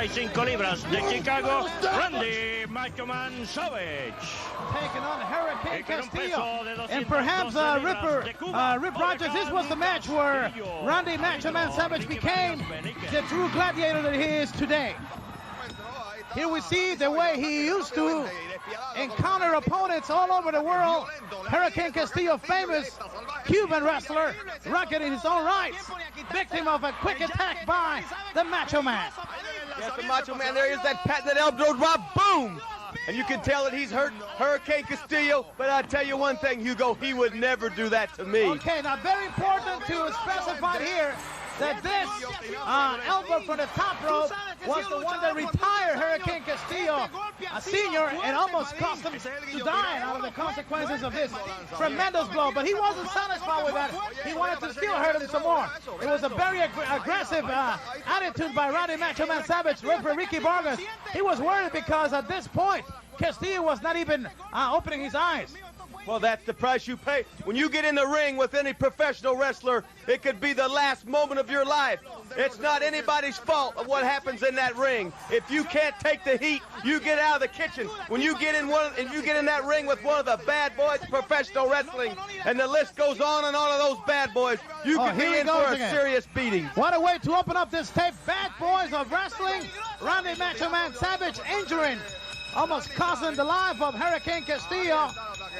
65 libras de Chicago, Randy Macho Man Savage. Taking on Huracan Castillo. And perhaps Rip Rogers, this was the match where Randy Macho Man Savage became the true gladiator that he is today. Here we see the way he used to encounter opponents all over the world. Huracan Castillo, famous Cuban wrestler, rugged in his own rights, victim of a quick attack by the Macho Man. Yes, the Macho Man, there is that patented elbow drop, boom! And you can tell that he's hurt Huracan Castillo, but I'll tell you one thing, Hugo, he would never do that to me. Okay, now very important to specify here that this elbow from the top rope was the one that retired Huracan Castillo, a senior, and almost cost him to die out of the consequences of this tremendous blow. But he wasn't satisfied with that. He wanted to still hurt him some more. It was a very aggressive attitude by Randy Macho Man Savage, referee Ricky Vargas. He was worried because at this point, Castillo was not even opening his eyes. Well, that's the price you pay. When you get in the ring with any professional wrestler, it could be the last moment of your life. It's not anybody's fault of what happens in that ring. If you can't take the heat, you get out of the kitchen. When you get in that ring with one of the bad boys of professional wrestling, and the list goes on and on of those bad boys, you could be in for a serious beating. What a way to open up this tape. Bad boys of wrestling. Randy Macho Man Savage injuring, almost costing the life of Huracan Castillo.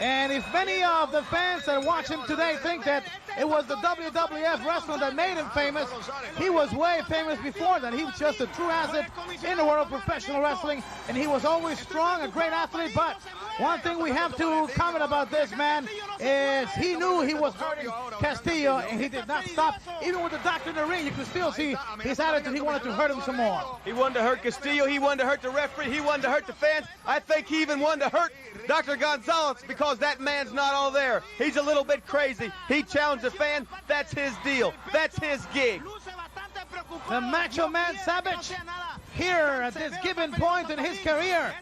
And if many of the fans that watch him today think that it was the WWF wrestler that made him famous, he was way famous before that. He was just a true asset in the world of professional wrestling, and he was always strong, a great athlete. But one thing we have to comment about this man is he knew he was hurting Castillo, and he did not stop. Even with the doctor in the ring, you could still see his attitude. He wanted to hurt him some more. He wanted to hurt Castillo. He wanted to hurt the referee. He wanted to hurt the fans. I think he even wanted to hurt Dr. Gonzalez because that man's not all there. He's a little bit crazy. He challenged the fan. That's his deal. That's his gig. The Macho Man Savage here at this given point in his career,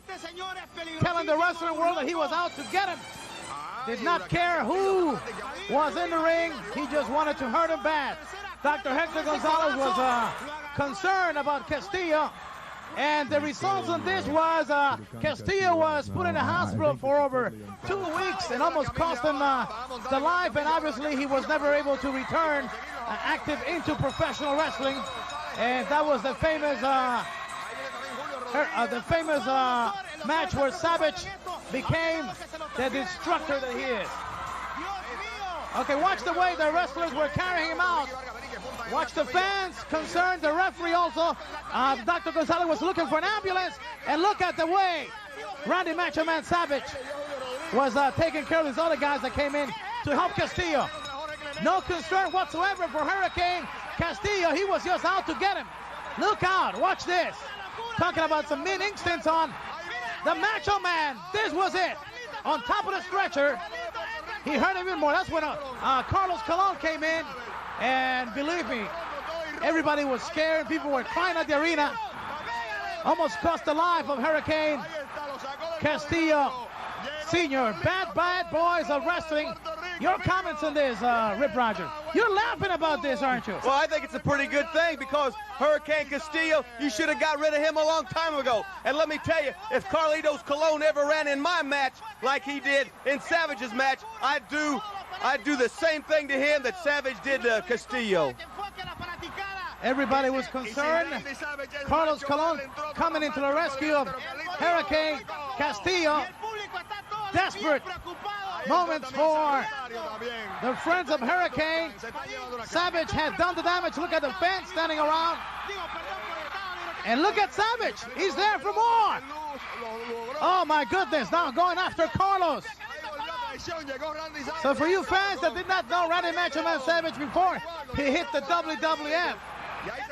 telling the wrestling world that he was out to get him. Did not care who was in the ring. He just wanted to hurt him bad. Dr. Hector Gonzalez was concerned about Castillo. And the results of this was Castillo was put in the hospital for over 2 weeks and almost cost him the life. And obviously he was never able to return active into professional wrestling. And that was the famous match where Savage became the destructor that he is. Okay, watch the way the wrestlers were carrying him out. Watch the fans concerned, the referee also. Dr. Gonzalez was looking for an ambulance, and look at the way Randy Macho Man Savage was taking care of these other guys that came in to help Castillo. No concern whatsoever for Huracan Castillo. He was just out to get him. Look out, watch this. Talking about some mean instincts on the Macho Man. This was it. On top of the stretcher, he hurt him even more. That's when Carlos Colon came in. And believe me, everybody was scared. People were crying at the arena. Almost cost the life of Huracan Castillo Sr. Bad boys of wrestling. Your comments on this, Rip Rogers. You're laughing about this, aren't you? Well, I think it's a pretty good thing because Huracan Castillo, you should have got rid of him a long time ago. And let me tell you, if Carlitos Colon ever ran in my match like he did in Savage's match, I'd do the same thing to him that Savage did to Castillo. Everybody was concerned. Carlos Colon coming into the rescue of Huracan Castillo. Desperate moments for the friends of Huracan. Savage had done the damage. Look at the fans standing around. And look at Savage. He's there for more. Oh, my goodness. Now going after Carlos. So for you fans that did not know Randy Macho Man Savage before he hit the WWF,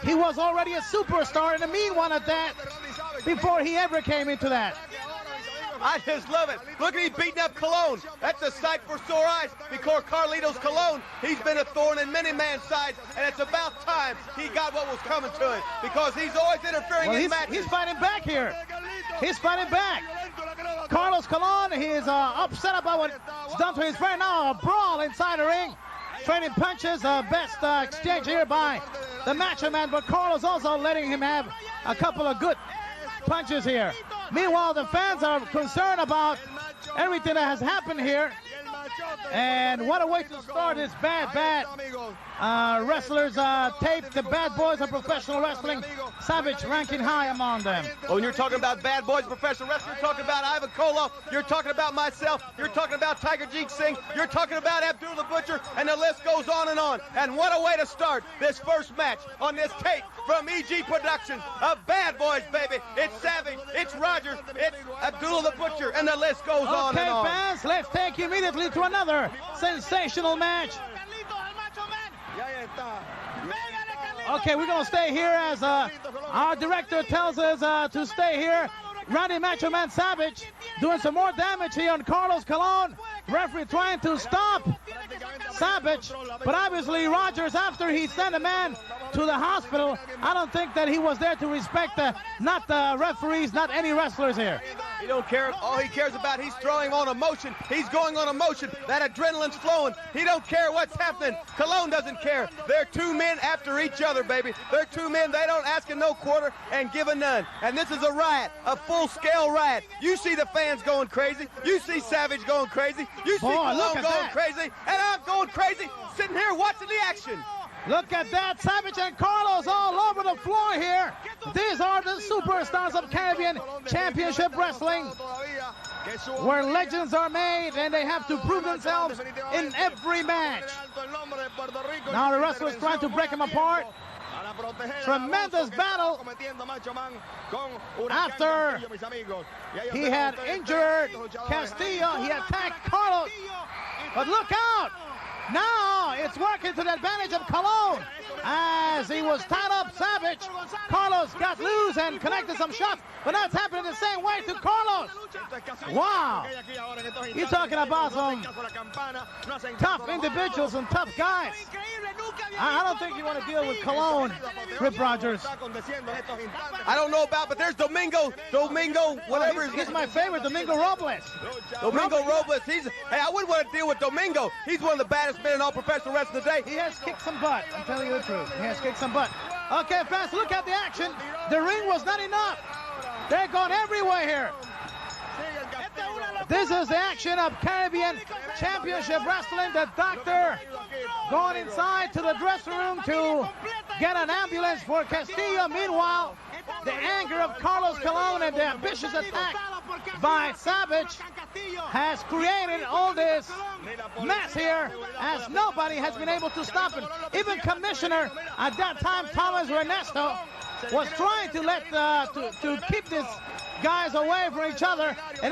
he was already a superstar and a mean one at that before he ever came into that. I just love it. Look at him beating up Colon. That's a sight for sore eyes because Carlitos Colon, he's been a thorn in many man's sides, and it's about time he got what was coming to him because he's always interfering in matches. He's fighting back here. He's fighting back. Carlos Colon, he is upset about what's done to his friend. Now a brawl inside the ring. Trading punches, best exchange here by the Macho Man, but Carlos also letting him have a couple of good punches here. Meanwhile, the fans are concerned about everything that has happened here. And what a way to start this bad wrestlers tape. The bad boys of professional wrestling. Savage ranking high among them. Well, when you're talking about bad boys of professional wrestling, you're talking about Ivan Koloff, you're talking about myself, you're talking about Tiger Jeet Singh, you're talking about Abdul the Butcher, and the list goes on and on. And what a way to start this first match on this tape from EG Productions of Bad Boys, baby. It's Savage, it's Rogers, it's Abdul the Butcher, and the list goes on and on. Okay, fans, let's take immediately to another sensational match. Okay, we're going to stay here as our director tells us to stay here. Randy Macho Man Savage doing some more damage here on Carlos Colon. Referee trying to stop Savage, but obviously Rogers, after he sent a man to the hospital, I don't think that he was there to respect not the referees, not any wrestlers here. He don't care. All he cares about, he's throwing on emotion. He's going on emotion. That adrenaline's flowing. He don't care what's happening. Colon doesn't care. They're two men after each other, baby. They're two men. They don't ask no quarter and give a none. And this is a riot, a full-scale riot. You see the fans going crazy. You see Savage going crazy. You see Colon going crazy. And I'm going crazy sitting here watching the action. Look at that, Savage and Carlos all over the floor here. These are the superstars of Caribbean Championship Wrestling, where legends are made and they have to prove themselves in every match. Now the wrestlers trying to break them apart. Tremendous battle after he had injured Castillo. He attacked Carlos, but look out! Now it's working to the advantage of Colon. As he was tied up, Savage, Carlos got loose and connected some shots, but now it's happening the same way to Carlos. Wow. You're talking about some tough individuals and tough guys. I don't think you want to deal with Colon, Rip Rogers. I don't know about, but there's Domingo, whatever. He's my favorite, Domingo Robles. Domingo Robles, hey, I wouldn't want to deal with Domingo. He's one of the baddest men in all professional wrestling today. He has kicked some butt, I'm telling you the truth. He has kicked some butt. Okay, fans, look at the action. The ring was not enough. They're going everywhere here. This is the action of Caribbean Championship Wrestling. The doctor going inside to the dressing room to get an ambulance for Castillo. Meanwhile, the anger of Carlos Colon and the ambitious attack by Savage has created all this mess here, as nobody has been able to stop it. Even Commissioner at that time, Thomas Ernesto, was trying to let to keep these guys away from each other. And